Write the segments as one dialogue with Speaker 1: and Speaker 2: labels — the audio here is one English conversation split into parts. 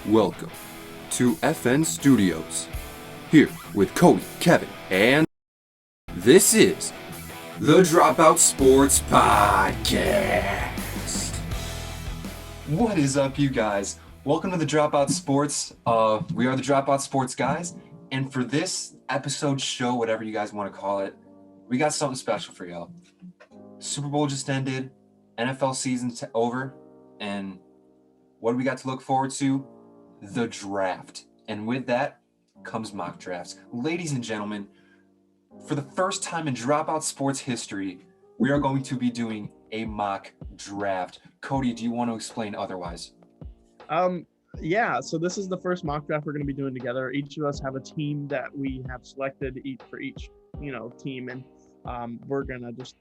Speaker 1: Welcome to FN Studios. Here with Kody, Kevin, and this is the Dropout Sports Podcast. What is up, you guys? Welcome to the Dropout Sports. We are the Dropout Sports guys, and for this episode show, whatever you guys want to call it, we got something special for y'all. Super Bowl just ended, NFL season's over, and what do we got to look forward to? The draft. And with that comes mock drafts. Ladies and gentlemen, for the first time in Dropout Sports history, we are going to be doing a mock draft. Kody, do you want to explain otherwise?
Speaker 2: Yeah, so this is the first mock draft we're going to be doing together. Each of us have a team that we have selected for each, team, and we're going to just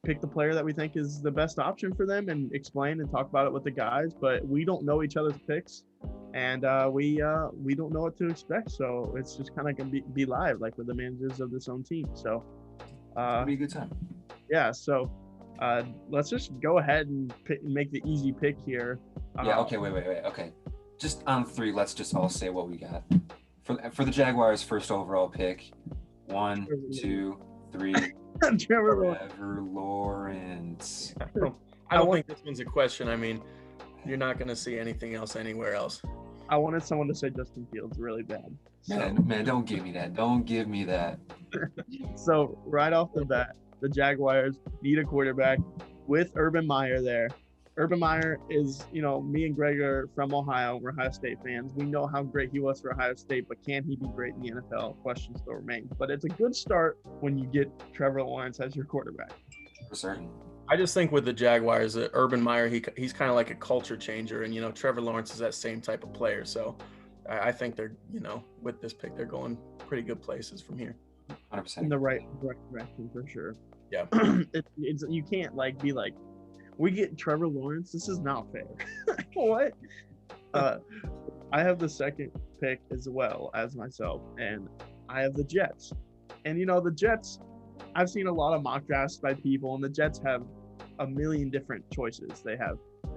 Speaker 2: pick the player that we think is the best option for them and explain and talk about it with the guys, but we don't know each other's picks, and we don't know what to expect, so it's just kind of going to be live, like with the managers of this own team. So
Speaker 1: It'll be a good time.
Speaker 2: Yeah, so let's just go ahead and make the easy pick here.
Speaker 1: Okay, wait. Okay. Just on three, let's just all say what we got. For the Jaguars' first overall pick, 1, 2, 3, Trevor Lawrence.
Speaker 3: I don't think this one's a question. I mean, you're not going to see anything else anywhere else.
Speaker 2: I wanted someone to say Justin Fields really bad.
Speaker 1: Man, don't give me that. Don't give me that.
Speaker 2: So right off the bat, the Jaguars need a quarterback with Urban Meyer there. Urban Meyer is, me and Greg are from Ohio. We're Ohio State fans. We know how great he was for Ohio State, but can he be great in the NFL? Question still remains. But it's a good start when you get Trevor Lawrence as your quarterback.
Speaker 1: For certain.
Speaker 3: I just think with the Jaguars, Urban Meyer, he's kind of like a culture changer, and Trevor Lawrence is that same type of player. So I think they're, with this pick, they're going pretty good places from here.
Speaker 1: 100%.
Speaker 2: In the right direction for sure.
Speaker 3: Yeah.
Speaker 2: It's you can't be like, we get Trevor Lawrence. This is not fair. What? I have the second pick as well as myself, and I have the Jets. And the Jets, I've seen a lot of mock drafts by people, and the Jets have a million different choices. They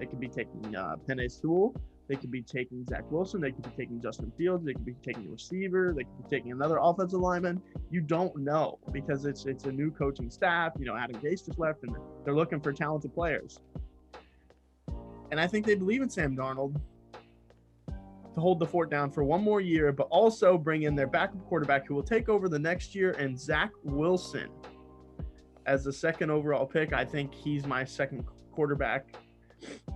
Speaker 2: could be taking Penei Sewell. They could be taking Zach Wilson. They could be taking Justin Fields. They could be taking a receiver. They could be taking another offensive lineman. You don't know because it's a new coaching staff. Adam Gase just left, and they're looking for talented players. And I think they believe in Sam Darnold to hold the fort down for one more year, but also bring in their backup quarterback who will take over the next year, and Zach Wilson as the second overall pick. I think he's my second quarterback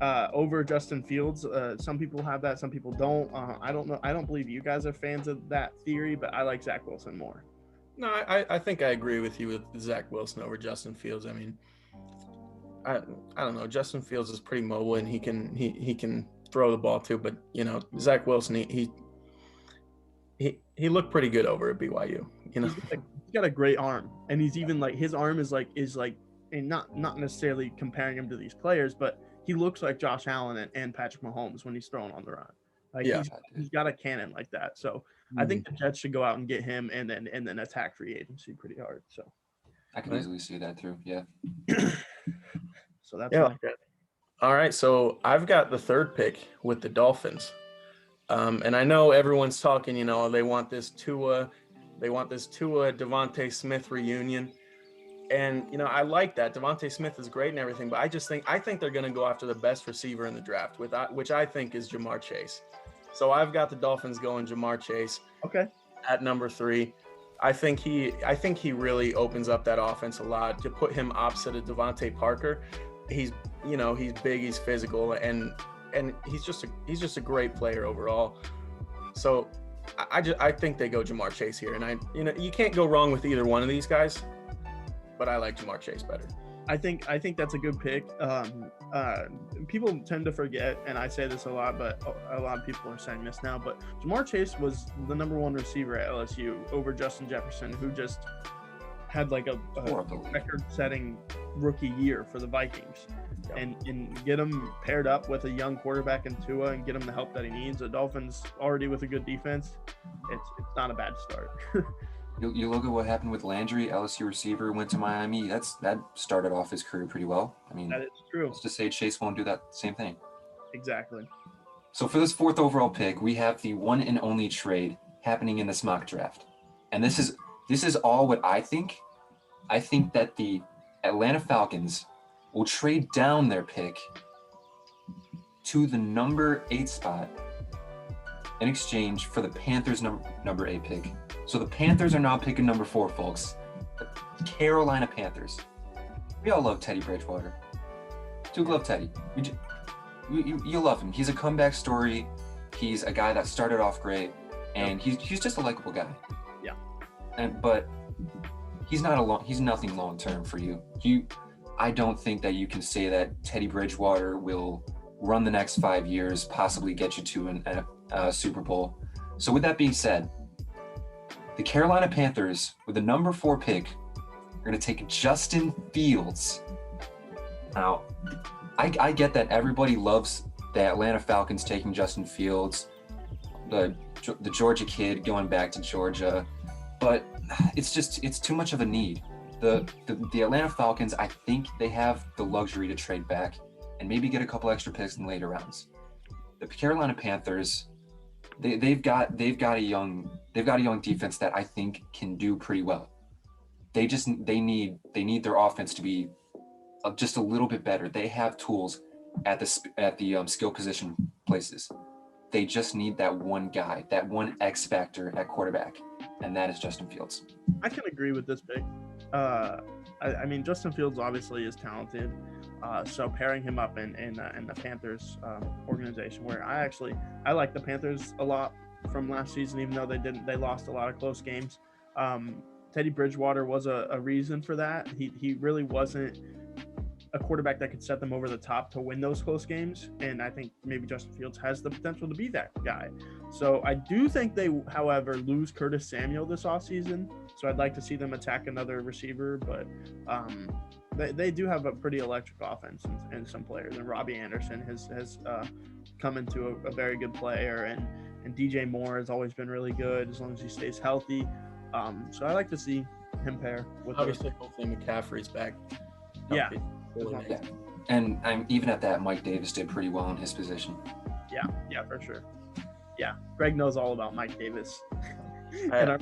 Speaker 2: over Justin Fields. Some people have that, some people don't. I don't know. I don't believe you guys are fans of that theory, but I like Zach Wilson more.
Speaker 3: No, I think I agree with you with Zach Wilson over Justin Fields. I mean, I don't know. Justin Fields is pretty mobile, and he can throw the ball too. But Zach Wilson, he looked pretty good over at BYU.
Speaker 2: He's got a great arm, and he's even his arm is like, and not necessarily comparing him to these players, but he looks like Josh Allen and Patrick Mahomes when he's throwing on the run. He's got a cannon like that. So I think the Jets should go out and get him, and then attack free agency pretty hard. So
Speaker 1: I can easily see that through. Yeah.
Speaker 2: So that's
Speaker 3: all right. So I've got the third pick with the Dolphins, and I know everyone's talking. They want this Tua Devontae Smith reunion. And, I like that. Devontae Smith is great and everything, but I think they're going to go after the best receiver in the draft, which I think is Jamar Chase. So I've got the Dolphins going Jamar Chase.
Speaker 2: Okay. At
Speaker 3: number 3. I think he really opens up that offense a lot. To put him opposite of Devontae Parker, he's big, he's physical, and he's just a great player overall. So I think they go Jamar Chase here, and you can't go wrong with either one of these guys. But I like Jamar Chase better.
Speaker 2: I think that's a good pick. People tend to forget, and I say this a lot, but a lot of people are saying this now, but Jamar Chase was the number 1 receiver at LSU over Justin Jefferson, who just had a record-setting rookie year for the Vikings. Yeah. And get him paired up with a young quarterback in Tua and get him the help that he needs. The Dolphins already with a good defense. It's not a bad start.
Speaker 1: You look at what happened with Landry, LSU receiver, went to Miami. That started off his career pretty well. I mean,
Speaker 2: that is true.
Speaker 1: Let's just say Chase won't do that same thing.
Speaker 2: Exactly.
Speaker 1: So for this 4th overall pick, we have the one and only trade happening in this mock draft. And this is all what I think. I think that the Atlanta Falcons will trade down their pick to the number 8 spot in exchange for the Panthers number 8 pick. So the Panthers are now picking number 4, folks. The Carolina Panthers. We all love Teddy Bridgewater. Duke love Teddy. You love him. He's a comeback story. He's a guy that started off great, and he's just a likable guy.
Speaker 2: Yeah.
Speaker 1: But he's nothing long term for you. I don't think that you can say that Teddy Bridgewater will run the next 5 years, possibly get you to a Super Bowl. So with that being said, the Carolina Panthers, with the number 4 pick, are going to take Justin Fields. Now, I get that everybody loves the Atlanta Falcons taking Justin Fields, the Georgia kid going back to Georgia, but it's too much of a need. The Atlanta Falcons, I think they have the luxury to trade back and maybe get a couple extra picks in later rounds. The Carolina Panthers, they've got a young defense that I think can do pretty well. They need their offense to be just a little bit better. They have tools at the skill position places. They just need that one guy, that one X factor at quarterback, and that is Justin Fields.
Speaker 2: I can agree with this pick. I mean, Justin Fields obviously is talented. So pairing him up in the Panthers organization, where I like the Panthers a lot from last season, even though they lost a lot of close games. Teddy Bridgewater was a reason for that. He really wasn't a quarterback that could set them over the top to win those close games, and I think maybe Justin Fields has the potential to be that guy. So I do think they, however, lose Curtis Samuel this offseason, so I'd like to see them attack another receiver, but they do have a pretty electric offense and some players, and Robbie Anderson has come into a very good player, and DJ Moore has always been really good as long as he stays healthy. So I like to see him pair with
Speaker 3: obviously hopefully McCaffrey's back.
Speaker 2: Yeah.
Speaker 1: Yeah. And even at that, Mike Davis did pretty well in his position.
Speaker 2: Yeah, for sure. Yeah, Greg knows all about Mike Davis.
Speaker 3: I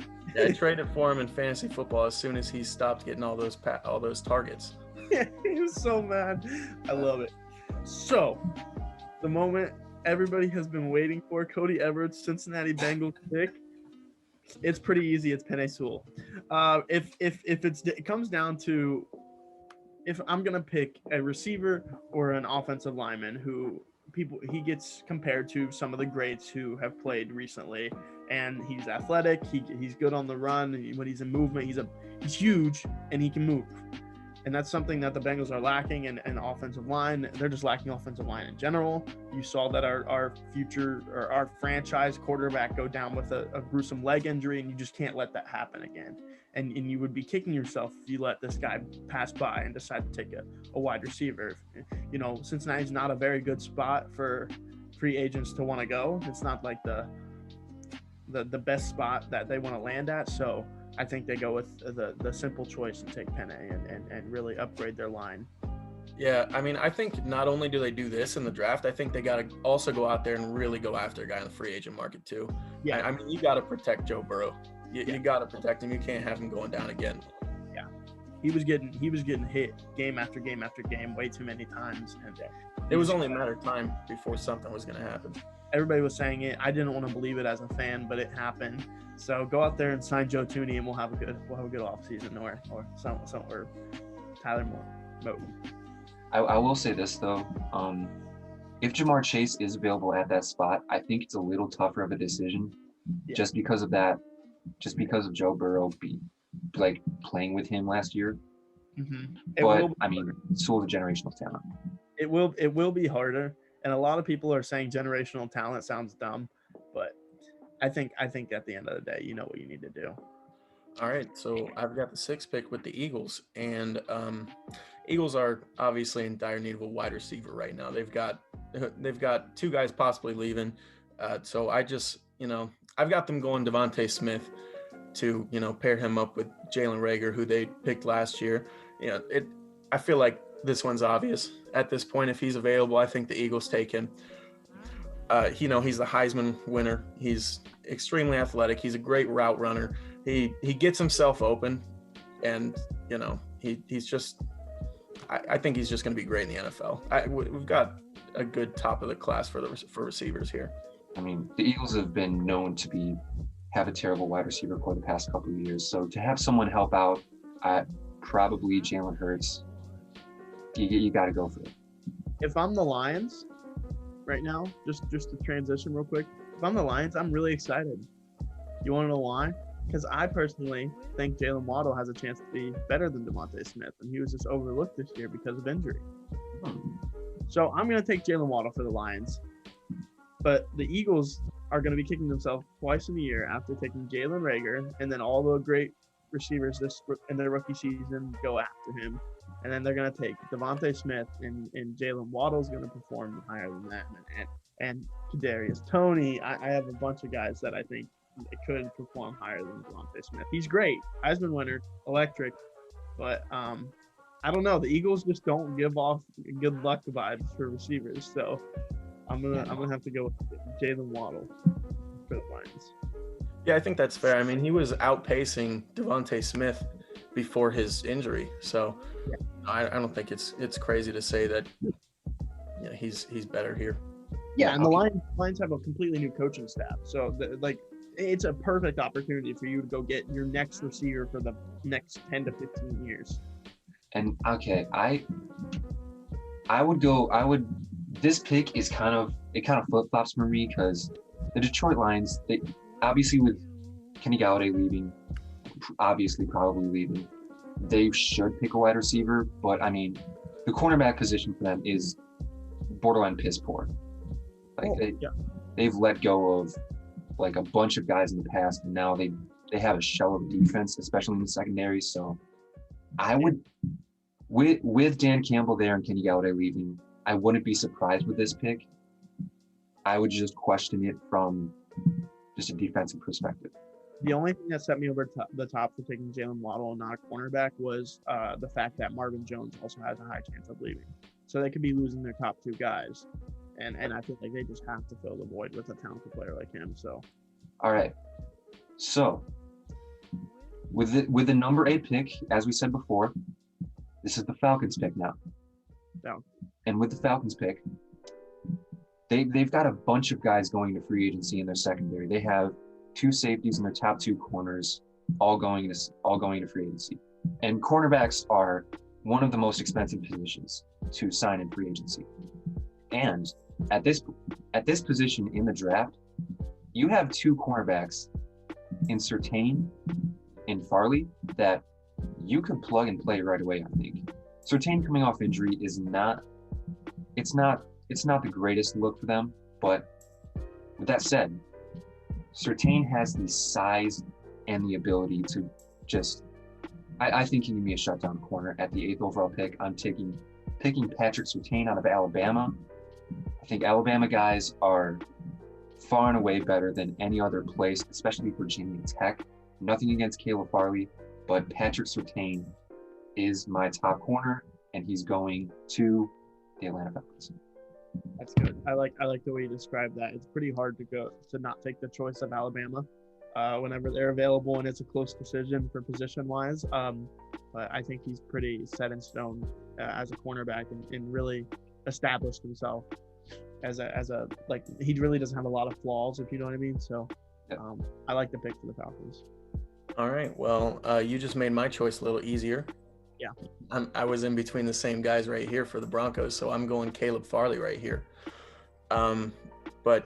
Speaker 3: traded for him in fantasy football as soon as he stopped getting all those targets.
Speaker 2: He was so mad. I love it. So, the moment everybody has been waiting for, Cody Everett's Cincinnati Bengals pick. It's pretty easy. It's Penei Sewell. If it comes down to if I'm gonna pick a receiver or an offensive lineman he gets compared to some of the greats who have played recently, and he's athletic. He's good on the run. When he's in movement, he's huge and he can move. And that's something that the Bengals are lacking in offensive line. They're just lacking offensive line in general. You saw that our franchise quarterback go down with a gruesome leg injury, and you just can't let that happen again. And you would be kicking yourself if you let this guy pass by and decide to take a wide receiver. You know, Cincinnati's not a very good spot for free agents to want to go. It's not like the best spot that they want to land at. So I think they go with the simple choice and take Penei and really upgrade their line.
Speaker 3: Yeah, I mean, I think not only do they do this in the draft, I think they got to also go out there and really go after a guy in the free agent market too.
Speaker 2: Yeah,
Speaker 3: I mean, you got to protect Joe Burrow. You got to protect him. You can't have him going down again.
Speaker 2: Yeah, he was getting hit game after game after game way too many times, and
Speaker 3: it was only a matter of time before something was going to happen.
Speaker 2: Everybody was saying it. I didn't want to believe it as a fan, but it happened. So go out there and sign Joe Thuney, and we'll have a good offseason, or Tyler Moore.
Speaker 1: I will say this though, if Jamar Chase is available at that spot, I think it's a little tougher of a decision, just because of Joe Burrow playing with him last year.
Speaker 2: Mm-hmm.
Speaker 1: But I mean, Sewell's a generational talent.
Speaker 2: It will be harder, and a lot of people are saying generational talent sounds dumb, but I think at the end of the day, you know what you need to do.
Speaker 3: All right, so I've got the 6th pick with the Eagles, and Eagles are obviously in dire need of a wide receiver right now. They've got 2 guys possibly leaving, so I've got them going Devontae Smith to pair him up with Jalen Reagor, who they picked last year. I feel like this one's obvious at this point. If he's available, I think the Eagles take him. He's the Heisman winner. He's extremely athletic. He's a great route runner. He gets himself open, and he's just. I think he's just going to be great in the NFL. We've got a good top of the class for receivers here.
Speaker 1: I mean, the Eagles have been known to have a terrible wide receiver for the past couple of years. So to have someone help out, probably Jalen Hurts, you got to go for it.
Speaker 2: If I'm the Lions right now, just to transition real quick, if I'm the Lions, I'm really excited. You want to know why? Because I personally think Jalen Waddle has a chance to be better than DeVonta Smith, and he was just overlooked this year because of injury. So I'm going to take Jalen Waddle for the Lions. But the Eagles are going to be kicking themselves twice in a year after taking Jalen Reagor, and then all the great receivers in their rookie season go after him. And then they're going to take DeVonta Smith, and Jalen Waddle's going to perform higher than that. And Kadarius Toney, I have a bunch of guys that I think it could perform higher than DeVonta Smith. He's great, Heisman winner, electric, but I don't know. The Eagles just don't give off good luck vibes for receivers, so I'm gonna have to go with Jalen Waddle for the Lions.
Speaker 3: Yeah, I think that's fair. I mean, he was outpacing DeVonta Smith before his injury, so yeah. I don't think it's crazy to say that he's better here.
Speaker 2: Yeah, and the Lions have a completely new coaching staff, so it's a perfect opportunity for you to go get your next receiver for the next 10 to 15 years.
Speaker 1: And okay, this pick is kind of flip-flops for me because the Detroit Lions, they obviously with Kenny Galladay leaving, probably leaving, they should pick a wide receiver, but I mean, the cornerback position for them is borderline piss poor. They've let go of like a bunch of guys in the past, and now they have a shell of defense, especially in the secondary. So I would, with Dan Campbell there and Kenny Galladay leaving, I wouldn't be surprised with this pick. I would just question it from just a defensive perspective.
Speaker 2: The only thing that set me over the top for taking Jalen Waddle and not a cornerback was the fact that Marvin Jones also has a high chance of leaving. So they could be losing their top two guys. And I feel like they just have to fill the void with a talented player like him. So,
Speaker 1: all right. So, with the number 8 pick, as we said before, this is the Falcons pick now.
Speaker 2: Yeah.
Speaker 1: And with the Falcons pick, they've got a bunch of guys going to free agency in their secondary. They have 2 safeties and their top 2 corners all going to free agency. And cornerbacks are one of the most expensive positions to sign in free agency. And at this position in the draft, you have 2 cornerbacks in Surtain and Farley that you could plug and play right away. I think Surtain coming off injury is not the greatest look for them. But with that said, Surtain has the size and the ability to just. I think he can be a shutdown corner at the 8th overall pick. I'm picking Patrick Surtain out of Alabama. I think Alabama guys are far and away better than any other place, especially Virginia Tech. Nothing against Caleb Farley, but Patrick Surtain is my top corner, and he's going to the Atlanta Falcons.
Speaker 2: That's good. I like the way you described that. It's pretty hard to not take the choice of Alabama whenever they're available, and it's a close decision for position-wise. But I think he's pretty set in stone as a cornerback and really established himself as a he really doesn't have a lot of flaws, if you know what I mean. So I like the pick for the Falcons.
Speaker 3: All right. Well, you just made my choice a little easier.
Speaker 2: Yeah.
Speaker 3: I was in between the same guys right here for the Broncos, so I'm going Caleb Farley right here. But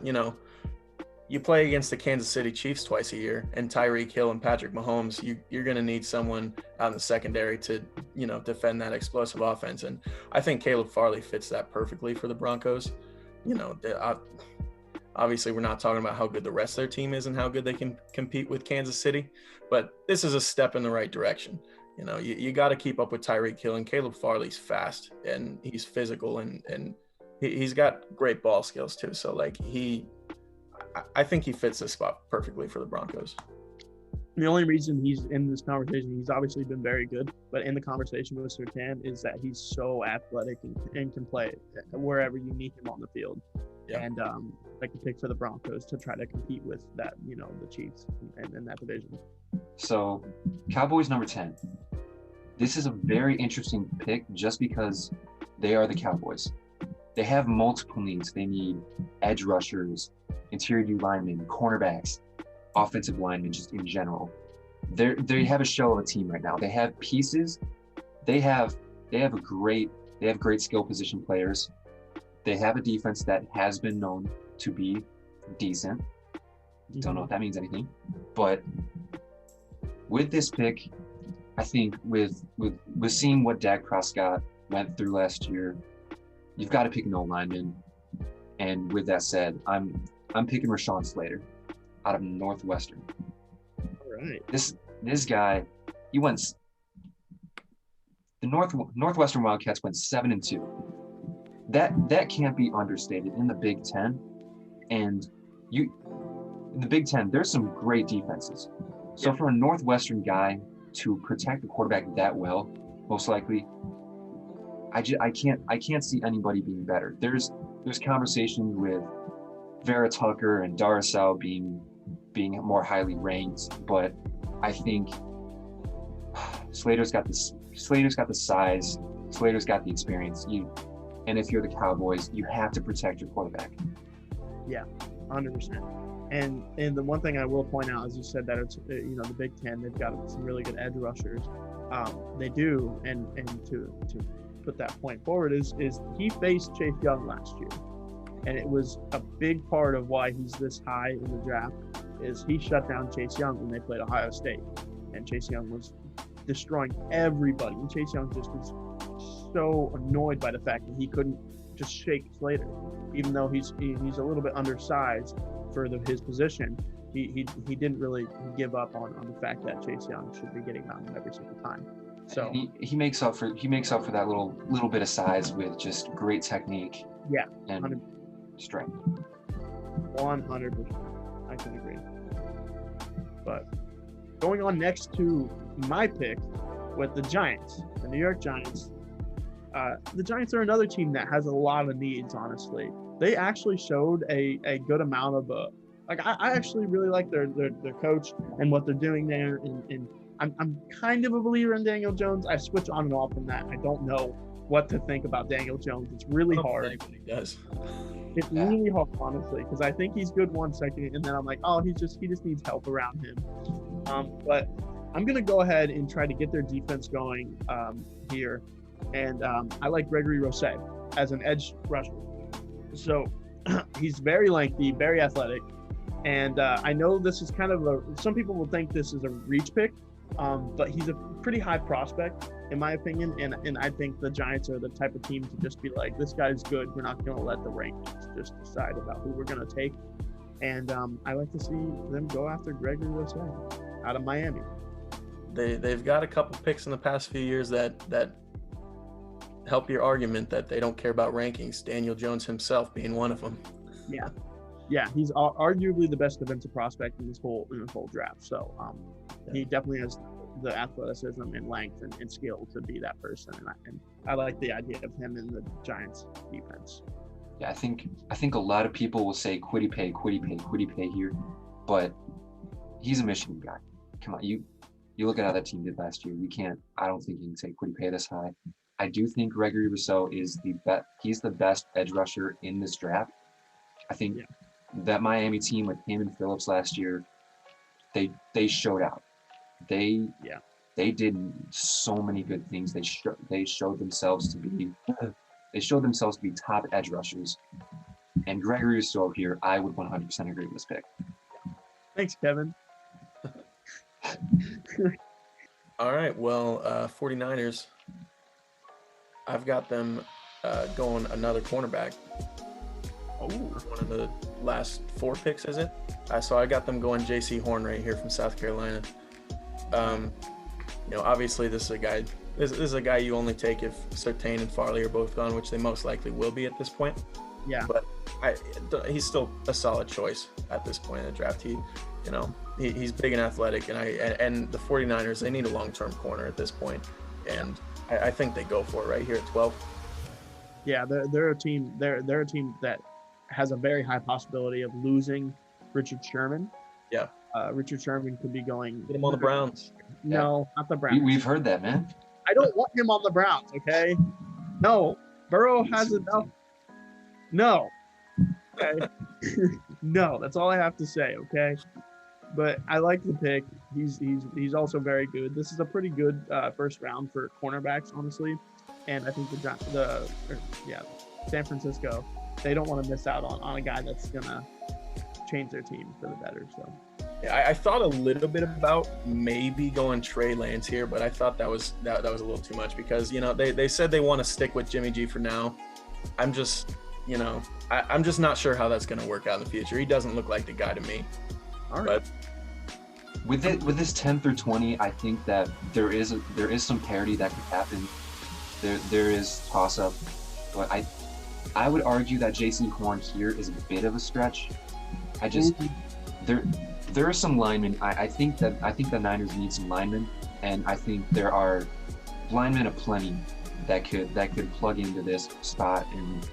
Speaker 3: you play against the Kansas City Chiefs twice a year, and Tyreek Hill and Patrick Mahomes, you're going to need someone out in the secondary to, defend that explosive offense. And I think Caleb Farley fits that perfectly for the Broncos. Obviously we're not talking about how good the rest of their team is and how good they can compete with Kansas City, but this is a step in the right direction. You got to keep up with Tyreek Hill, and Caleb Farley's fast and he's physical and he's got great ball skills too. So I think he fits this spot perfectly for the Broncos.
Speaker 2: The only reason he's in this conversation, he's obviously been very good, but in the conversation with Surtain is that he's so athletic and can play wherever you need him on the field. and they can pick for the Broncos to try to compete with that, the Chiefs in that division.
Speaker 1: So, Cowboys number 10. This is a very interesting pick just because they are the Cowboys. They have multiple needs. They need edge rushers, interior D linemen, cornerbacks, offensive linemen, just in general. They have a shell of a team right now. They have pieces. They have great skill position players. They have a defense that has been known to be decent. Don't know if that means anything, but with this pick, I think with seeing what Dak Prescott went through last year, you've got to pick an old lineman. And with that said, I'm picking Rashawn Slater out of Northwestern.
Speaker 2: All right.
Speaker 1: This guy, he went. The Northwestern Wildcats went 7-2. That can't be understated in the Big Ten, and in the Big Ten, there's some great defenses. So for a Northwestern guy to protect the quarterback that well, most likely, I can't see anybody being better. There's conversations with Vera Tucker and Darcel being more highly ranked, but I think Slater's got the size, Slater's got the experience. And if you're the Cowboys, you have to protect your quarterback.
Speaker 2: Yeah, 100%. And the one thing I will point out, as you said, that it's the Big Ten, they've got some really good edge rushers. They do, and to put that point forward is he faced Chase Young last year, and it was a big part of why he's this high in the draft. Is he shut down Chase Young when they played Ohio State, and Chase Young was destroying everybody, and Chase Young just was so annoyed by the fact that he couldn't just shake Slater, even though he's a little bit undersized for his position. He didn't really give up on the fact that Chase Young should be getting on him every single time. So
Speaker 1: he makes up for that little bit of size with just great technique.
Speaker 2: Yeah,
Speaker 1: and
Speaker 2: 100%.
Speaker 1: Strength.
Speaker 2: 100%. I can agree. But going on next to my pick with the Giants, the New York Giants. The Giants are another team that has a lot of needs, honestly. They actually showed a good amount of I actually really like their coach and what they're doing there, and I'm kind of a believer in Daniel Jones. I switch on and off from that. I don't know what to think about Daniel Jones. It's really hard.
Speaker 3: Anybody does.
Speaker 2: It's really hard, honestly, because I think he's good 1 second, and then I'm like, oh, he just needs help around him. But I'm gonna go ahead and try to get their defense going here, and I like Gregory Rousseau as an edge rusher. So he's very lengthy, very athletic, and I know this is kind of some people will think this is a reach pick, but he's a pretty high prospect in my opinion, and I think the Giants are the type of team to just be like, this guy's good, we're not going to let the rankings just decide about who we're going to take. And I like to see them go after Gregory Rousseau out of Miami.
Speaker 3: They've got a couple picks in the past few years that help your argument that they don't care about rankings, Daniel Jones himself being one of them.
Speaker 2: Yeah, he's arguably the best defensive prospect in this whole draft. So he definitely has the athleticism and length and skill to be that person. And I like the idea of him in the Giants defense.
Speaker 1: Yeah, I think a lot of people will say Kody Pay here, but he's a Michigan guy. Come on, you look at how that team did last year. I don't think you can say Kody Pay this high. I do think Gregory Rousseau is he's the best edge rusher in this draft. I think that Miami team with him and Phillips last year, they showed out. They did so many good things. They showed themselves to be top edge rushers. And Gregory Rousseau here, I would 100% agree with this pick.
Speaker 2: Thanks, Kevin.
Speaker 3: All right, well, 49ers, I've got them going another cornerback. Oh, one of the last 4 picks, is it? So I got them going J.C. Horn right here from South Carolina. Obviously this is a guy. This is a guy you only take if Surtain and Farley are both gone, which they most likely will be at this point.
Speaker 2: Yeah.
Speaker 3: But he's still a solid choice at this point in the draft. He's big and athletic, and the 49ers, they need a long-term corner at this point, and I think they go for it right here at 12.
Speaker 2: Yeah, they're a team. They're a team that has a very high possibility of losing Richard Sherman.
Speaker 3: Yeah.
Speaker 2: Richard Sherman could be going.
Speaker 3: Get him on the Browns.
Speaker 2: No, not the Browns.
Speaker 1: We've heard that, man.
Speaker 2: I don't want him on the Browns, okay? No. Burrow has enough. No. Okay. No, that's all I have to say, okay? But I like the pick. He's also very good. This is a pretty good first round for cornerbacks, honestly. And I think San Francisco, they don't want to miss out on a guy that's gonna change their team for the better. So
Speaker 3: Yeah, I thought a little bit about maybe going Trey Lance here, but I thought that was a little too much because they said they want to stick with Jimmy G for now. I'm just I'm just not sure how that's going to work out in the future. He doesn't look like the guy to me.
Speaker 2: all right.
Speaker 3: But
Speaker 1: With this 10 through 20, I think that there is some parity that could happen. There is toss up, but I would argue that Jason Horn here is a bit of a stretch. There are some linemen. I think the Niners need some linemen, and I think there are linemen aplenty that could plug into this spot. And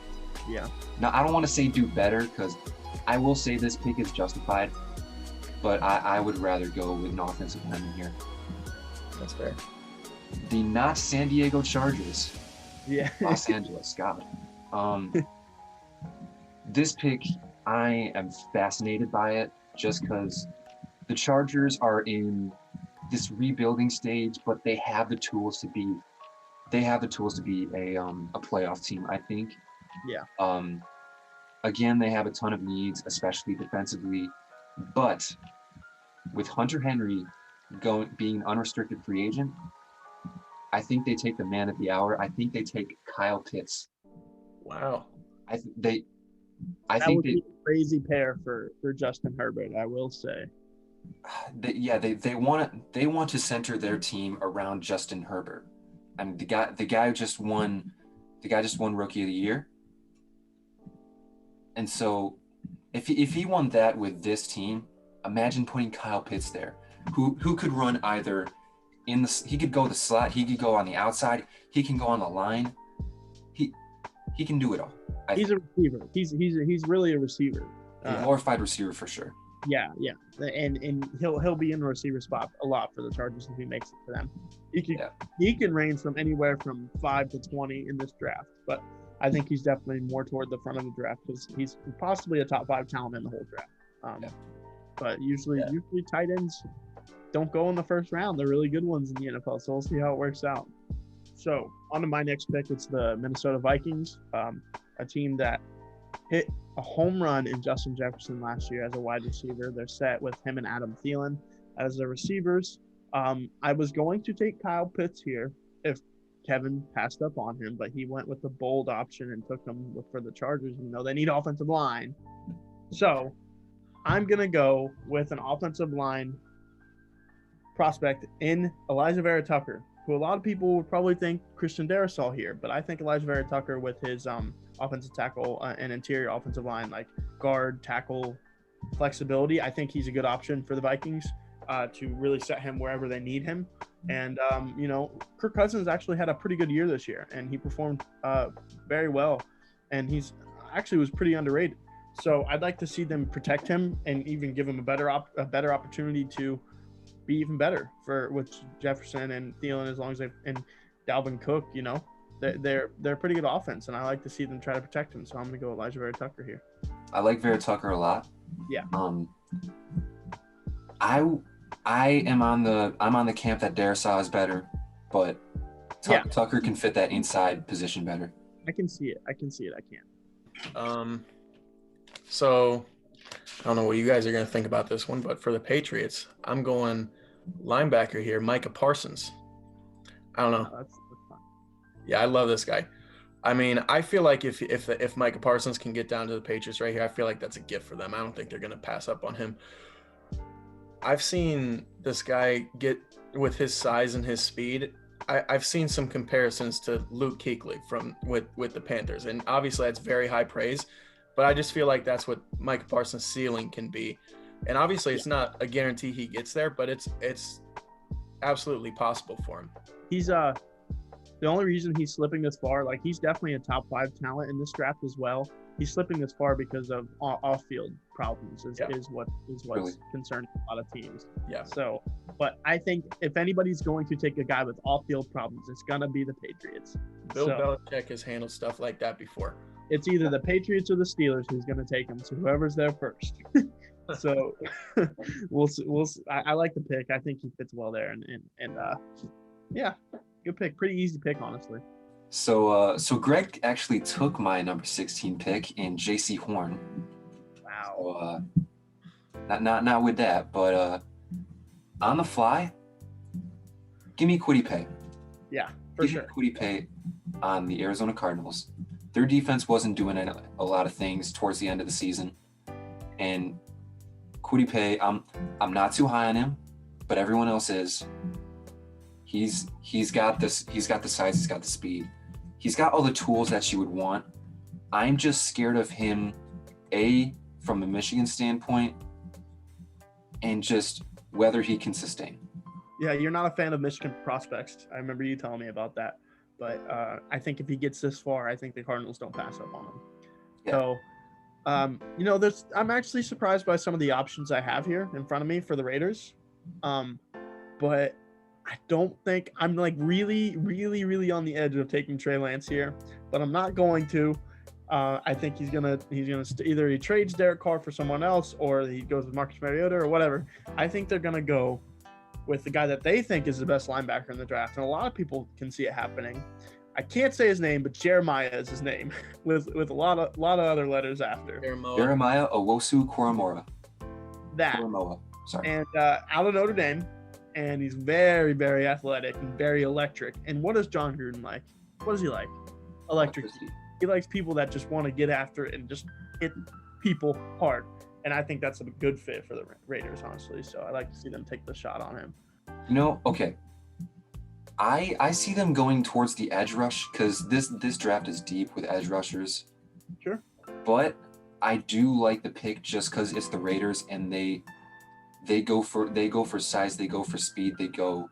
Speaker 2: Yeah.
Speaker 1: now I don't want to say do better because I will say this pick is justified, but I would rather go with an offensive lineman here.
Speaker 3: that's fair.
Speaker 1: The not San Diego Chargers,
Speaker 2: Yeah.
Speaker 1: Los Angeles, Scot. This pick, I am fascinated by it just because the Chargers are in this rebuilding stage, but they have the tools to be a playoff team, I think.
Speaker 2: Yeah.
Speaker 1: Again, they have a ton of needs, especially defensively, but with Hunter Henry being an unrestricted free agent, I think they take the man of the hour. I think they take Kyle Pitts.
Speaker 3: Wow.
Speaker 2: That would be a crazy pair for Justin Herbert, I will say.
Speaker 1: They want to center their team around Justin Herbert. I mean, the guy just won Rookie of the Year. And so if he won that with this team, imagine putting Kyle Pitts there, who could run either he could go the slot, he could go on the outside, he can go on the line. He can do it all.
Speaker 2: He's a receiver. He's really a receiver.
Speaker 1: A glorified receiver for sure.
Speaker 2: Yeah. And he'll be in the receiver spot a lot for the Chargers if he makes it for them. He can range from anywhere from 5 to 20 in this draft, but I think he's definitely more toward the front of the draft because he's possibly a top 5 talent in the whole draft. But usually tight ends don't go in the first round. They're really good ones in the NFL, so we'll see how it works out. So on to my next pick. It's the Minnesota Vikings, a team that hit a home run in Justin Jefferson last year as a wide receiver. They're set with him and Adam Thielen as their receivers. I was going to take Kyle Pitts here if Kevin passed up on him, but he went with the bold option and took him for the Chargers. They need offensive line. So I'm going to go with an offensive line prospect in Elijah Vera Tucker, who a lot of people would probably think Christian Darrisaw here, but I think Elijah Vera Tucker with his offensive tackle and interior offensive line, like guard, tackle, flexibility, I think he's a good option for the Vikings to really set him wherever they need him. And, Kirk Cousins actually had a pretty good year this year, and he performed very well, and he's actually was pretty underrated. So I'd like to see them protect him and even give him a better opportunity to be even better with Jefferson and Thielen, as long as and Dalvin Cook, they're a pretty good offense, and I like to see them try to protect him. So I'm gonna go Elijah Vera Tucker here.
Speaker 1: I like Vera Tucker a lot.
Speaker 2: Yeah.
Speaker 1: I'm on the camp that Darrisaw is better, but Tucker can fit that inside position better.
Speaker 2: I can see it. I can.
Speaker 3: So I don't know what you guys are going to think about this one, but for the Patriots, I'm going linebacker here, Micah Parsons. I don't know.
Speaker 2: That's fine.
Speaker 3: Yeah, I love this guy. I mean, I feel like if Micah Parsons can get down to the Patriots right here, I feel like that's a gift for them. I don't think they're going to pass up on him. I've seen this guy get, with his size and his speed, I've seen some comparisons to Luke Kuechly with the Panthers, and obviously that's very high praise. But I just feel like that's what Micah Parsons' ceiling can be. And obviously it's not a guarantee he gets there, but it's absolutely possible for him.
Speaker 2: He's the only reason he's slipping this far, like he's definitely a top 5 talent in this draft as well. he's slipping this far because of off-field problems is what's
Speaker 1: Really?
Speaker 2: concerning a lot of teams.
Speaker 3: Yeah.
Speaker 2: So, but I think if anybody's going to take a guy with off-field problems, it's gonna be the Patriots.
Speaker 3: Bill Belichick has handled stuff like that before.
Speaker 2: It's either the Patriots or the Steelers who's gonna take him. So whoever's there first. So we'll see. I like the pick. I think he fits well there, and yeah, good pick. Pretty easy pick, honestly.
Speaker 1: So Greg actually took my number 16 pick in J.C. Horn.
Speaker 2: Wow.
Speaker 1: So, not with that, but on the fly, give me Kody Kevin.
Speaker 2: Yeah, for
Speaker 1: Give
Speaker 2: sure.
Speaker 1: me Kody Kevin on the Arizona Cardinals. Their defense wasn't doing a lot of things towards the end of the season, and Kody Kevin, I'm not too high on him, but everyone else is. He's got this. He's got the size. He's got the speed. He's got all the tools that you would want. I'm just scared of him, from a Michigan standpoint, and just whether he can sustain.
Speaker 2: Yeah, you're not a fan of Michigan prospects. I remember you telling me about that. But I think if he gets this far, I think the Cardinals don't pass up on him.
Speaker 1: Yeah.
Speaker 2: So, I'm actually surprised by some of the options I have here in front of me for the Raiders. But I don't think I'm like really, really, really on the edge of taking Trey Lance here, but I'm not going to. I think he's gonna either he trades Derek Carr for someone else or he goes with Marcus Mariota or whatever. I think they're gonna go with the guy that they think is the best linebacker in the draft, and a lot of people can see it happening. I can't say his name, but Jeremiah is his name with a lot of other letters after.
Speaker 1: Jeremiah Owusu-Koramoah.
Speaker 2: That.
Speaker 1: Koramoah. Sorry.
Speaker 2: And out of Notre Dame. And he's very, very athletic and very electric. And what does John Gruden like? What does he like? Electric. He likes people that just want to get after it and just hit people hard. And I think that's a good fit for the Raiders, honestly. So I like to see them take the shot on him.
Speaker 1: Okay. I see them going towards the edge rush because this draft is deep with edge rushers.
Speaker 2: Sure.
Speaker 1: But I do like the pick just because it's the Raiders and they go for size, they go for speed, they go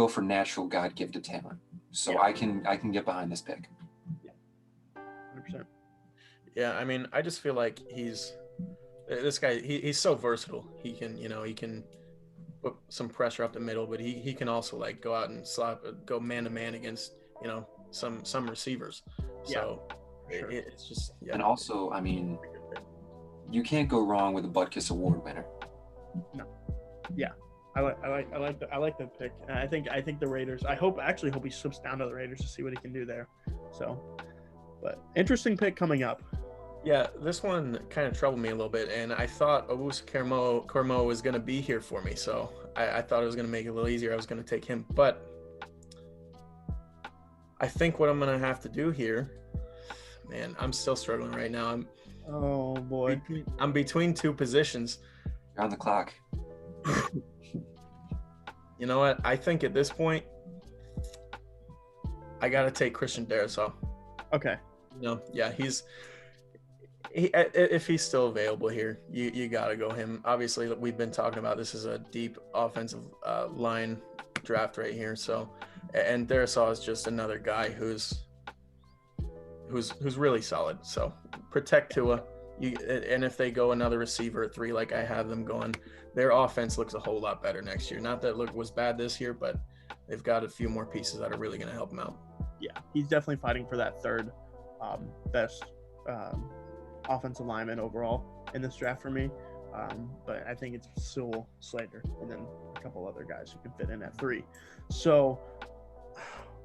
Speaker 1: for natural God-gifted talent. So yeah. I can get behind this pick.
Speaker 2: Yeah. 100%.
Speaker 3: Yeah, I mean, I just feel like this guy he's so versatile. He can put some pressure up the middle, but he can also like go out and go man to man against, some receivers. So
Speaker 2: sure.
Speaker 3: It's just
Speaker 1: And also, I mean, you can't go wrong with a Butkus Award winner.
Speaker 2: No. Yeah. I like the pick. And I think the Raiders, I hope he slips down to the Raiders to see what he can do there. So, but interesting pick coming up.
Speaker 3: Yeah, this one kind of troubled me a little bit, and I thought Owusu-Koramoah was going to be here for me, so I thought it was going to make it a little easier. I was going to take him, but I think what I'm going to have to do here, man, I'm still struggling right now.
Speaker 2: Oh boy,
Speaker 3: I'm between two positions.
Speaker 1: You're on the clock.
Speaker 3: You know what? I think at this point, I got to take Christian Darrisaw.
Speaker 2: Okay.
Speaker 3: Yeah, if he's still available here, you got to go him. Obviously, we've been talking about this is a deep offensive line draft right here. So, and Darrisaw is just another guy who's really solid. So, protect Tua. And if they go another receiver at 3, like I have them going, their offense looks a whole lot better next year. Not that was bad this year, but they've got a few more pieces that are really going to help them out.
Speaker 2: Yeah, he's definitely fighting for that third best offensive lineman overall in this draft for me. But I think it's Sewell, Slater, and then a couple other guys who can fit in at 3. So,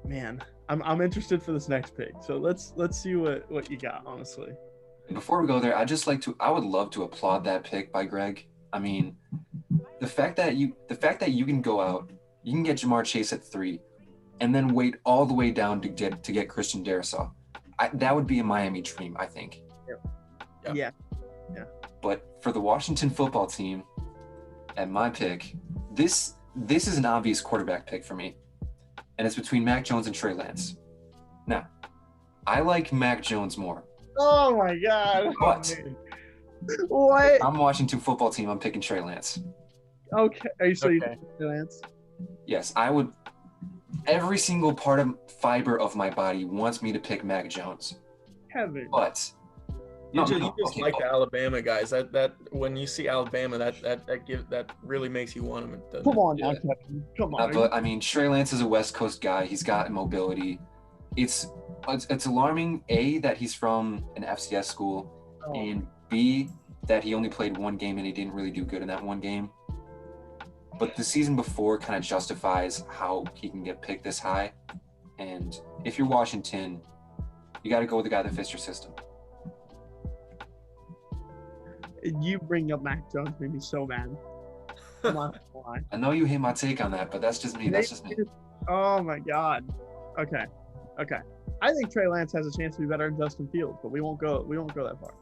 Speaker 2: man, I'm interested for this next pick. So let's see what you got, honestly.
Speaker 1: Before we go there, I would love to applaud that pick by Greg. I mean, the fact that you can go out, you can get Jamar Chase at 3, and then wait all the way down to get Christian Darrisaw. That would be a Miami dream, I think.
Speaker 2: Yeah.
Speaker 1: But for the Washington football team, at my pick, this is an obvious quarterback pick for me, and it's between Mac Jones and Trey Lance. Now, I like Mac Jones more.
Speaker 2: Oh my God!
Speaker 1: But
Speaker 2: what?
Speaker 1: I'm Washington football team. I'm picking Trey Lance.
Speaker 2: Okay. Are you sure you
Speaker 3: Okay.
Speaker 2: pick Trey Lance?
Speaker 1: Yes, I would. Every single fiber of my body wants me to pick Mac Jones.
Speaker 2: Kevin.
Speaker 1: But
Speaker 3: You
Speaker 1: No,
Speaker 3: just,
Speaker 1: no,
Speaker 3: you just
Speaker 1: okay,
Speaker 3: like the Alabama guys. That when you see Alabama, that really makes you want them. doesn't
Speaker 2: Come
Speaker 3: it?
Speaker 2: on now,
Speaker 1: Yeah.
Speaker 2: Kevin. Come on.
Speaker 1: But I mean, Trey Lance is a West Coast guy. He's got mobility. It's alarming, A, that he's from an FCS school, and B, that he only played one game and he didn't really do good in that one game. But the season before kind of justifies how he can get picked this high. And if you're Washington, you got to go with the guy that fits your system.
Speaker 2: You bring up Mac Jones made me so mad. Come on, why?
Speaker 1: I know you hate my take on that, but that's just me. That's just me.
Speaker 2: Oh my God. Okay. I think Trey Lance has a chance to be better than Justin Fields, but we won't go that far.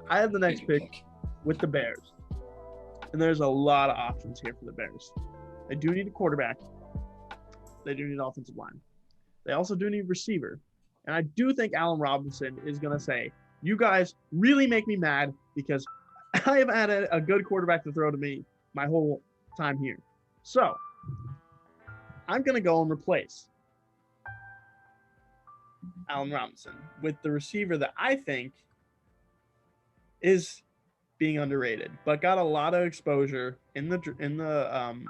Speaker 2: I have the next pick with the Bears, and there's a lot of options here for the Bears. They do need a quarterback. They do need offensive line. They also do need receiver. And I do think Allen Robinson is going to say, you guys really make me mad because I have had a good quarterback to throw to me my whole time here. So I'm going to go and replace Allen Robinson with the receiver that I think is being underrated, but got a lot of exposure in the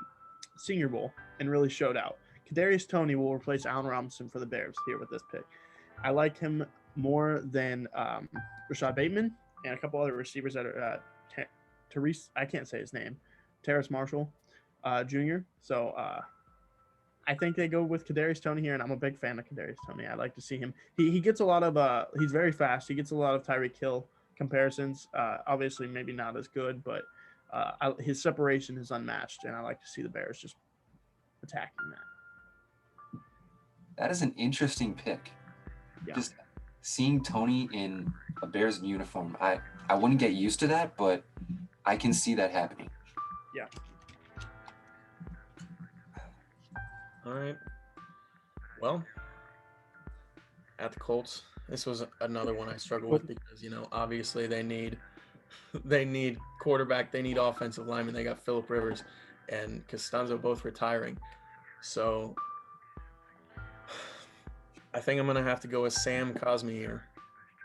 Speaker 2: Senior Bowl and really showed out. Kadarius Toney will replace Allen Robinson for the Bears here with this pick. I like him more than Rashad Bateman and a couple other receivers that are Therese. I can't say his name. Terrace Marshall Jr. So I think they go with Kadarius Toney here, and I'm a big fan of Kadarius Toney. I like to see him. He gets a lot of he's very fast. He gets a lot of Tyreek Hill comparisons. Obviously, maybe not as good, but his separation is unmatched, and I like to see the Bears just attacking that.
Speaker 1: That is an interesting pick.
Speaker 2: Yeah.
Speaker 1: Just seeing Toney in a Bears uniform, I wouldn't get used to that, but I can see that happening.
Speaker 2: Yeah.
Speaker 3: All right. Well, at the Colts, this was another one I struggle with because, obviously they need quarterback, they need offensive lineman. They got Phillip Rivers and Costanzo both retiring. So I think I'm going to have to go with Sam Cosmier.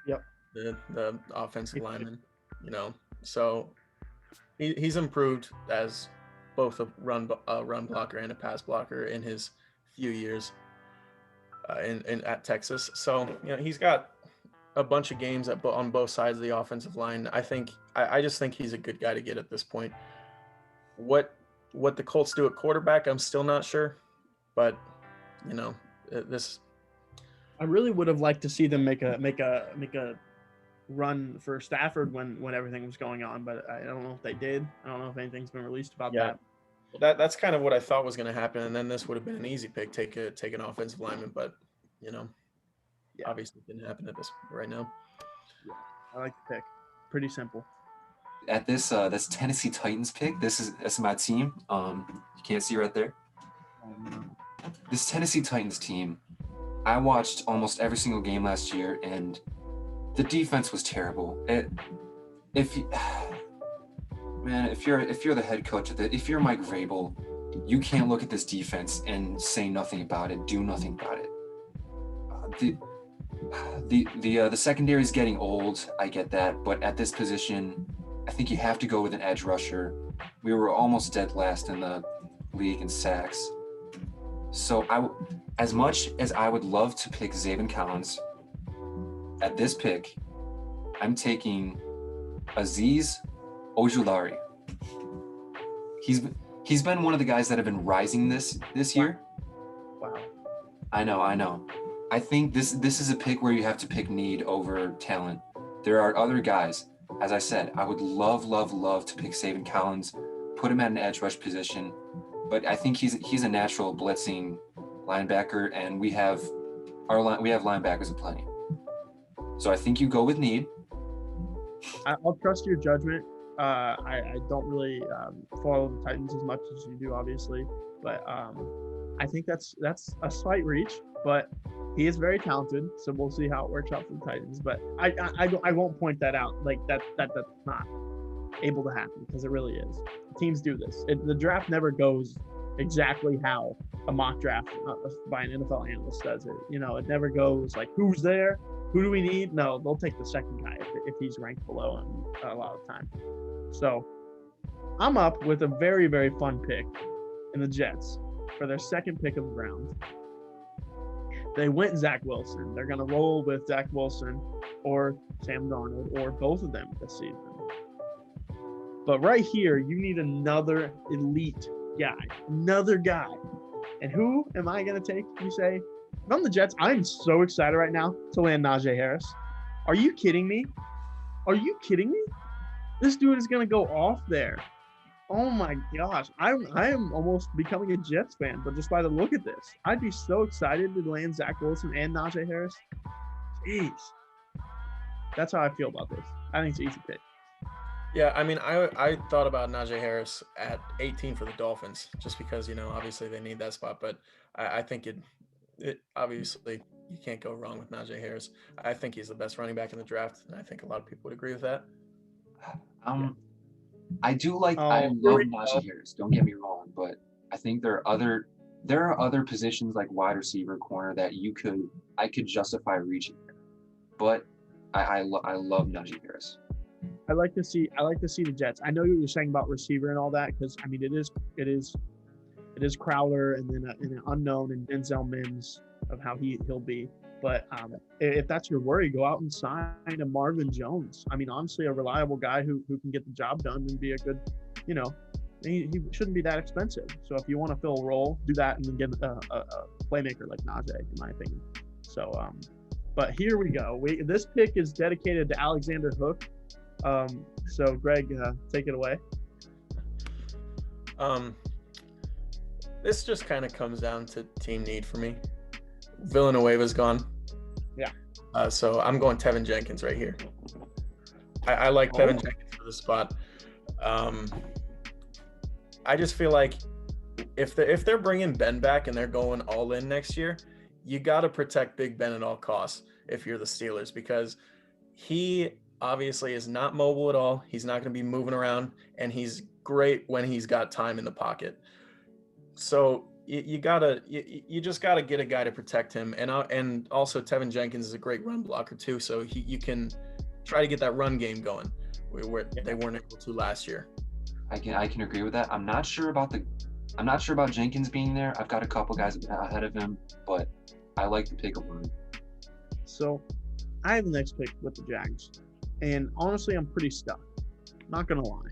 Speaker 2: Yep.
Speaker 3: The offensive lineman, So he's improved as both a run blocker and a pass blocker in his few years at Texas. So, he's got a bunch of games on both sides of the offensive line. I just think he's a good guy to get at this point. What the Colts do at quarterback, I'm still not sure, but this.
Speaker 2: I really would have liked to see them make a run for Stafford when everything was going on, but I don't know if they did. I don't know if anything's been released about that.
Speaker 3: Well, that's kind of what I thought was going to happen, and then this would have been an easy pick. Take an offensive lineman, but obviously it didn't happen at this right now.
Speaker 2: Yeah, I like the pick. Pretty simple.
Speaker 1: At this Tennessee Titans pick, that's my team. You can't see right there. This Tennessee Titans team, I watched almost every single game last year, and the defense was terrible. If you're the head coach if you're Mike Vrabel, you can't look at this defense and say nothing about it, do nothing about it. The secondary is getting old. I get that, but at this position, I think you have to go with an edge rusher. We were almost dead last in the league in sacks. So as much as I would love to pick Zaven Collins, at this pick, I'm taking Azeez Ojulari. He's been one of the guys that have been rising this year.
Speaker 2: Wow.
Speaker 1: I know. I think this is a pick where you have to pick need over talent. There are other guys. As I said, I would love to pick Zaven Collins, put him at an edge rush position, but I think he's a natural blitzing linebacker, and we have linebackers aplenty. So I think you go with need.
Speaker 2: I'll trust your judgment. I don't really follow the Titans as much as you do, obviously, but I think that's a slight reach. But he is very talented, so we'll see how it works out for the Titans. But I won't point that out like that's not able to happen, because it really is. Teams do this. The draft never goes exactly how a mock draft by an NFL analyst does it. You know, it never goes like, who's there? Who do we need? No, they'll take the second guy if he's ranked below him a lot of the time. So I'm up with a very, very fun pick in the Jets for their second pick of the round. They went Zach Wilson. They're going to roll with Zach Wilson or Sam Darnold or both of them this season. But right here, you need another elite guy, another guy. And who am I going to take, you say? If I'm the Jets, I'm so excited right now to land Najee Harris. Are you kidding me? Are you kidding me? This dude is going to go off there. Oh my gosh. I am almost becoming a Jets fan, but just by the look at this, I'd be so excited to land Zach Wilson and Najee Harris. Jeez. That's how I feel about this. I think it's an easy pick.
Speaker 3: Yeah, I mean, I thought about Najee Harris at 18 for the Dolphins, just because, you know, obviously they need that spot, but I think it obviously you can't go wrong with Najee Harris. I think he's the best running back in the draft, and I think a lot of people would agree with that.
Speaker 1: I do like I love Najee Harris. Don't get me wrong, but I think there are other positions like wide receiver, corner that I could justify reaching there. But I love Najee Harris.
Speaker 2: I like to see the Jets. I know what you're saying about receiver and all that, because I mean it is Crowder and then an unknown and Denzel Mims of how he'll be. But if that's your worry, go out and sign a Marvin Jones. I mean, honestly, a reliable guy who can get the job done and be a good, you know, he shouldn't be that expensive. So if you want to fill a role, do that and then get a playmaker like Najee, in my opinion. So, but here we go. This pick is dedicated to Alexander Hook. So Greg, take it away.
Speaker 3: This just kind of comes down to team need for me. Villanueva's gone.
Speaker 2: Yeah.
Speaker 3: So I'm going Tevin Jenkins right here. I like Tevin Jenkins for the spot. I just feel like if they're bringing Ben back and they're going all in next year, you got to protect Big Ben at all costs if you're the Steelers, because he obviously is not mobile at all. He's not going to be moving around, and he's great when he's got time in the pocket. So you just gotta get a guy to protect him, and also Tevin Jenkins is a great run blocker too. So you can try to get that run game going where they weren't able to last year.
Speaker 1: I can agree with that. I'm not sure about Jenkins being there. I've got a couple guys ahead of him, but I like the pick of one.
Speaker 2: So I have the next pick with the Jags, and honestly, I'm pretty stuck. Not gonna lie.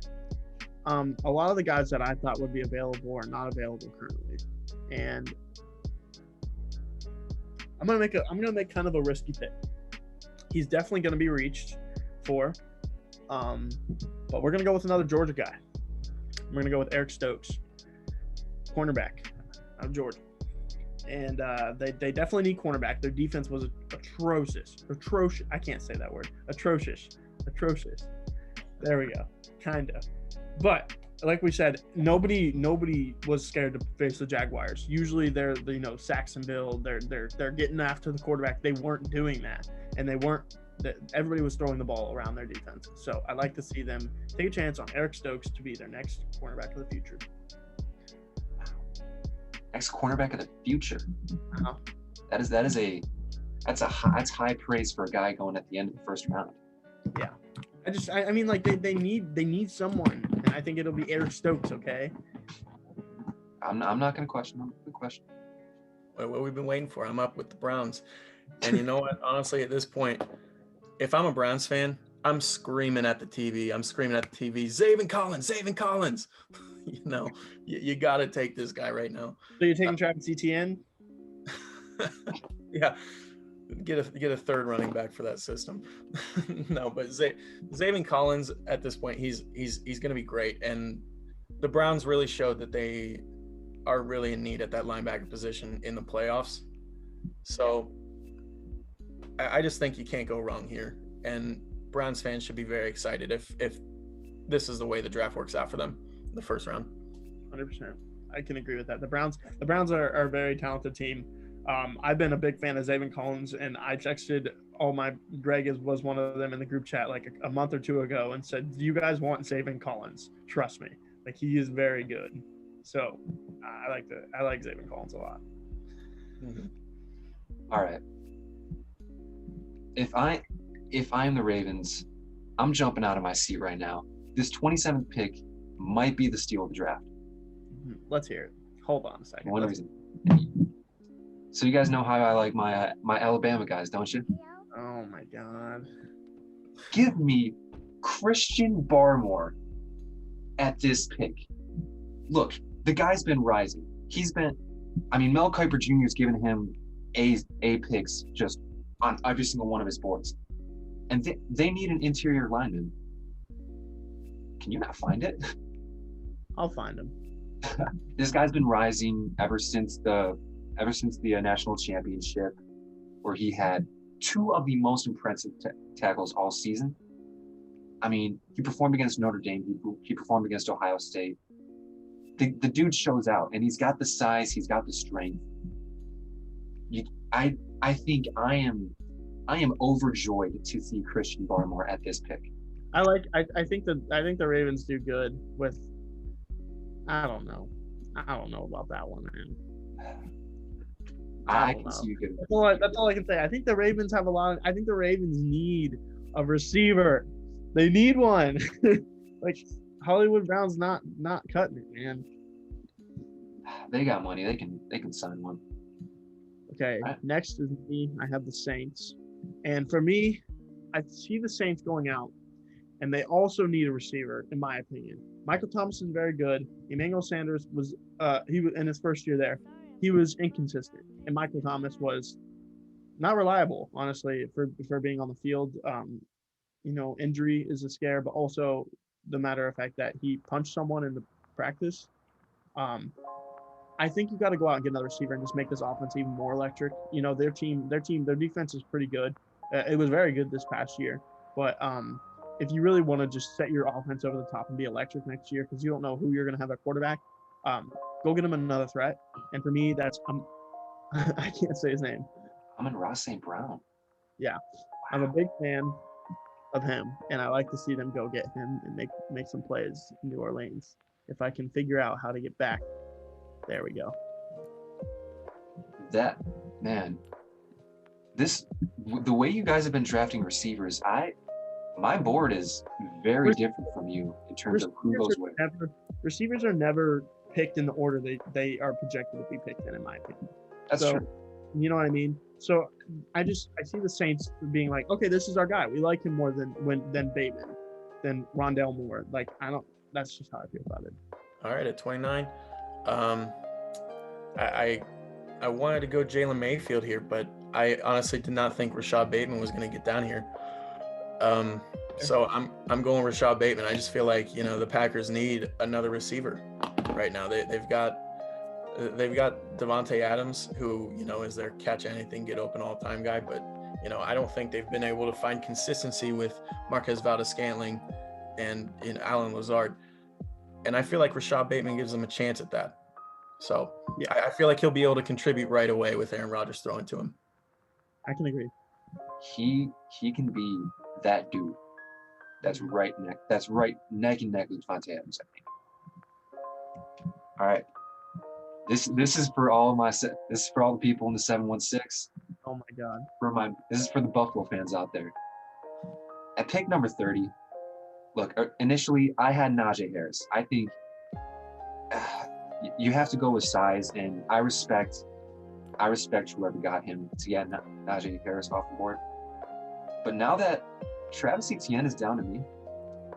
Speaker 2: A lot of the guys that I thought would be available are not available currently, and I'm gonna make kind of a risky pick. He's definitely gonna be reached for, but we're gonna go with another Georgia guy. We're gonna go with Eric Stokes, cornerback out of Georgia, and they definitely need cornerback. Their defense was atrocious. I can't say that word. Atrocious. There we go. Kinda. But like we said, nobody was scared to face the Jaguars. Usually they're Saxonville, they're getting after the quarterback. They weren't doing that, and everybody was throwing the ball around their defense. So I like to see them take a chance on Eric Stokes to be their next cornerback of the future.
Speaker 1: Next cornerback of the future.
Speaker 2: Uh-huh.
Speaker 1: That's high praise for a guy going at the end of the first round.
Speaker 2: Yeah. I mean, like they need someone, and I think it'll be Eric Stokes. Okay.
Speaker 1: I'm not gonna question him. Good question.
Speaker 3: What we've been waiting for. I'm up with the Browns, and you know what? Honestly, at this point, if I'm a Browns fan, I'm screaming at the TV. Zaven Collins. You know, you got to take this guy right now.
Speaker 2: So you're taking Travis Etienne?
Speaker 3: Yeah. Get a third running back for that system. No, but Zaven Collins at this point, he's going to be great, and the Browns really showed that they are really in need at that linebacker position in the playoffs. So I just think you can't go wrong here, and Browns fans should be very excited if this is the way the draft works out for them in the first round.
Speaker 2: 100%. I can agree with that. The Browns are a very talented team. I've been a big fan of Zaven Collins, and I texted Greg was one of them in the group chat like a month or two ago and said, "Do you guys want Zaven Collins? Trust me, like he is very good." So I like Zayvon Collins a lot.
Speaker 3: Mhm.
Speaker 1: All right. If I'm the Ravens, I'm jumping out of my seat right now. This 27th pick might be the steal of the draft.
Speaker 2: Let's hear it. Hold on a second.
Speaker 1: One reason. So you guys know how I like my Alabama guys, don't you?
Speaker 2: Oh my God.
Speaker 1: Give me Christian Barmore at this pick. Look, the guy's been rising. Mel Kiper Jr. has given him A picks just on every single one of his boards. And they need an interior lineman. Can you not find it?
Speaker 2: I'll find him.
Speaker 1: This guy's been rising ever since the national championship, where he had two of the most impressive tackles all season. I mean, he performed against Notre Dame. He performed against Ohio State. The dude shows out, and he's got the size. He's got the strength. I think I am overjoyed to see Christian Barmore at this pick.
Speaker 2: I think the Ravens do good with. I don't know about that one, man.
Speaker 1: I can see you good.
Speaker 2: That's all I can say. I think the Ravens have a lot. I think the Ravens need a receiver. They need one. Like Hollywood Brown's not cutting it, man.
Speaker 1: They got money. They can sign one.
Speaker 2: Okay,
Speaker 1: Right.
Speaker 2: Next is me. I have the Saints, and for me, I see the Saints going out, and they also need a receiver, in my opinion. Michael Thomas is very good. Emmanuel Sanders was he was in his first year there. He was inconsistent, and Michael Thomas was not reliable, honestly, for being on the field. Injury is a scare, but also the matter of fact that he punched someone in the practice. I think you got to go out and get another receiver and just make this offense even more electric. Their defense is pretty good. It was very good this past year, but if you really want to just set your offense over the top and be electric next year, because you don't know who you're going to have at quarterback, go get him another threat. And for me, that's I can't say his name.
Speaker 1: Ross St. Brown.
Speaker 2: Yeah, I'm a big fan of him, and I like to see them go get him and make some plays in New Orleans. If I can figure out how to get back, there we go.
Speaker 1: That man, the way you guys have been drafting receivers, my board is very different from you in terms of who goes where.
Speaker 2: Receivers are never picked in the order they are projected to be picked in my opinion.
Speaker 1: That's true.
Speaker 2: You know what I mean? So I see the Saints being like, okay, this is our guy. We like him more than Bateman, than Rondell Moore. Like that's just how I feel about it.
Speaker 3: All right, at 29, I wanted to go Jalen Mayfield here, but I honestly did not think Rashad Bateman was going to get down here. So I'm going Rashad Bateman. I just feel like the Packers need another receiver right now. They've got Devontae Adams, who is their catch anything, get open all time guy, but I don't think they've been able to find consistency with Marquez Valdes-Scantling and Alan Lazard, and I feel like Rashad Bateman gives them a chance at that. So yeah, I feel like he'll be able to contribute right away with Aaron Rodgers throwing to him.
Speaker 2: I can agree.
Speaker 1: He can be that dude. That's right neck and neck with Devontae Adams, I think. All right. This is for all the people in the 716.
Speaker 2: Oh my God.
Speaker 1: This is for the Buffalo fans out there. At pick number 30, look, initially I had Najee Harris. I think you have to go with size, and I respect whoever got him to get Najee Harris off the board. But now that Travis Etienne is down to me,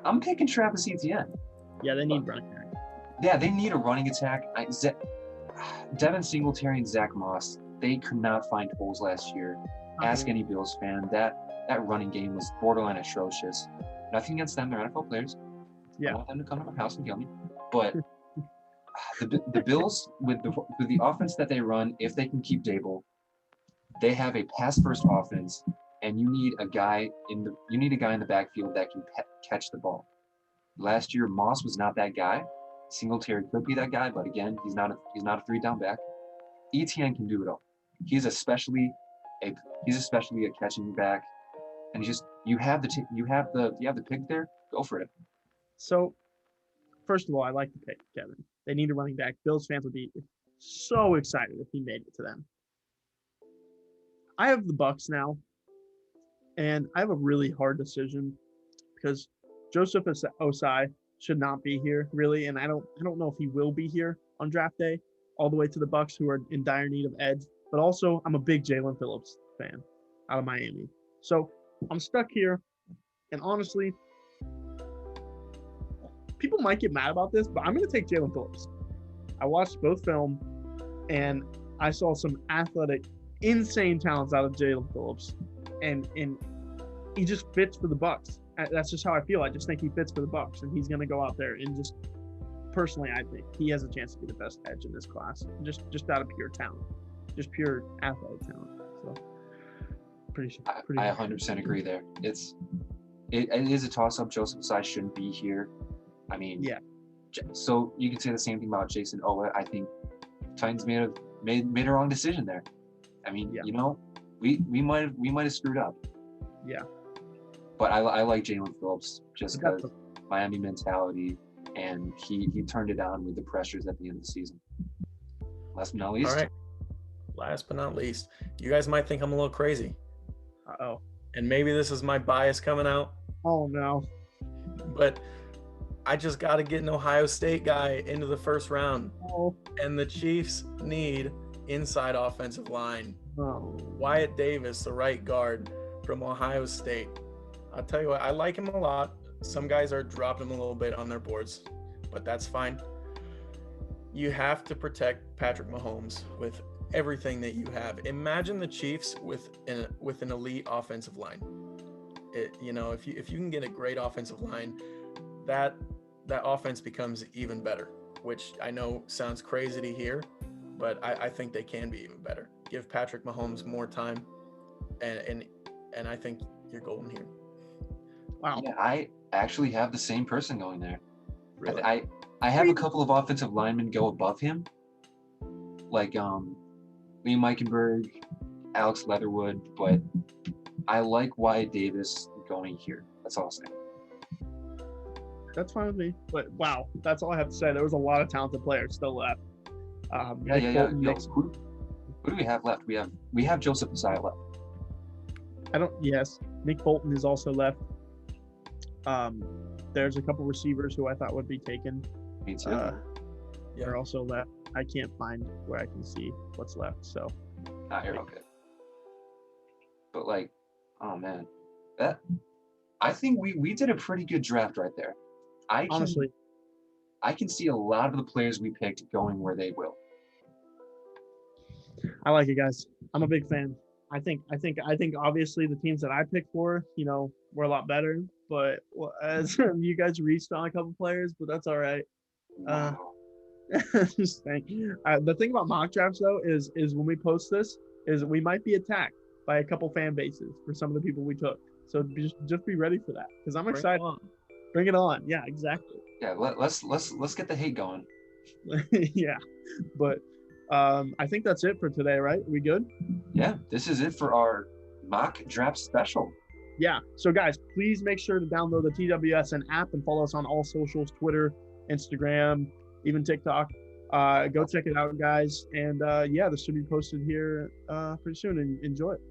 Speaker 1: I'm picking Travis Etienne.
Speaker 2: Yeah, they need running back.
Speaker 1: Yeah, they need a running attack. Devin Singletary and Zach Moss, they could not find holes last year. Ask any Bills fan. That running game was borderline atrocious. Nothing against them; they're NFL players.
Speaker 2: Yeah.
Speaker 1: I want them to come to my house and kill me. But the Bills, with the offense that they run, if they can keep Dable, they have a pass-first offense, and you need a guy in the backfield that can catch the ball. Last year, Moss was not that guy. Singletary could be that guy, but again, he's not a three-down back. Etienne can do it all. He's especially a catching back, and you have the pick there. Go for it.
Speaker 2: So first of all, I like the pick, Kevin. They need a running back. Bills fans would be so excited if he made it to them. I have the Bucks now, and I have a really hard decision because Joseph Osai should not be here, really, and I don't know if he will be here on draft day, all the way to the Bucks, who are in dire need of edge. But also, I'm a big Jalen Phillips fan out of Miami. So I'm stuck here, and honestly, people might get mad about this, but I'm going to take Jalen Phillips. I watched both film, and I saw some athletic, insane talents out of Jalen Phillips, and he just fits for the Bucks. That's just how I feel. I just think he fits for the Bucks, and he's going to go out there and just personally, I think he has a chance to be the best edge in this class, just out of pure talent, just pure athletic talent. So pretty
Speaker 1: I 100% agree there. It is a toss-up. Joseph Osai shouldn't be here. I mean,
Speaker 2: yeah.
Speaker 1: So you can say the same thing about Jason Owa. I think Titans made a wrong decision there. I mean,
Speaker 2: Yeah.
Speaker 1: you know, we might have screwed up.
Speaker 2: Yeah.
Speaker 1: But I like Jalen Phillips just because Miami mentality, and he turned it on with the pressures at the end of the season. Last but not least.
Speaker 3: All right. Last but not least, you guys might think I'm a little crazy.
Speaker 2: Uh-oh.
Speaker 3: And maybe this is my bias coming out,
Speaker 2: Oh, no.
Speaker 3: but I just got to get an Ohio State guy into the first round.
Speaker 2: Oh.
Speaker 3: And the Chiefs need inside offensive line.
Speaker 2: Oh.
Speaker 3: Wyatt Davis, the right guard from Ohio State. I'll tell you what, I like him a lot. Some guys are dropping him a little bit on their boards, but that's fine. You have to protect Patrick Mahomes with everything that you have. Imagine the Chiefs with an elite offensive line. If you can get a great offensive line, that offense becomes even better, which I know sounds crazy to hear, but I think they can be even better. Give Patrick Mahomes more time, and I think you're golden here.
Speaker 2: Wow.
Speaker 1: Yeah, I actually have the same person going there.
Speaker 3: Really?
Speaker 1: I have a couple of offensive linemen go above him, like Liam Eichenberg, Alex Leatherwood, but I like Wyatt Davis going here. That's all I'll say.
Speaker 2: That's fine with me. But wow, that's all I have to say. There was a lot of talented players still left. Nick Bolton,
Speaker 1: Yo, who do we have left? We have Joseph Osai left.
Speaker 2: Yes, Nick Bolton is also left. There's a couple receivers who I thought would be taken.
Speaker 1: Me too.
Speaker 2: They're also left. I can't find where I can see what's left. So.
Speaker 1: You're okay. But oh man, I think we did a pretty good draft right there.
Speaker 2: Honestly,
Speaker 1: I can see a lot of the players we picked going where they will.
Speaker 2: I like it, guys. I'm a big fan. I think obviously the teams that I picked for, were a lot better. But as you guys reached on a couple players, but that's all right.
Speaker 1: Wow.
Speaker 2: Just thank you. The thing about mock drafts though is when we post this, is we might be attacked by a couple fan bases for some of the people we took. So just be ready for that because I'm excited. Bring it on. Yeah, exactly.
Speaker 1: Yeah, let's get the hate going.
Speaker 2: Yeah, but I think that's it for today, right? Are we good?
Speaker 1: Yeah, this is it for our mock draft special.
Speaker 2: Yeah. So guys, please make sure to download the TWSN app and follow us on all socials: Twitter, Instagram, even TikTok. Go check it out, guys. And this should be posted here pretty soon. And enjoy it.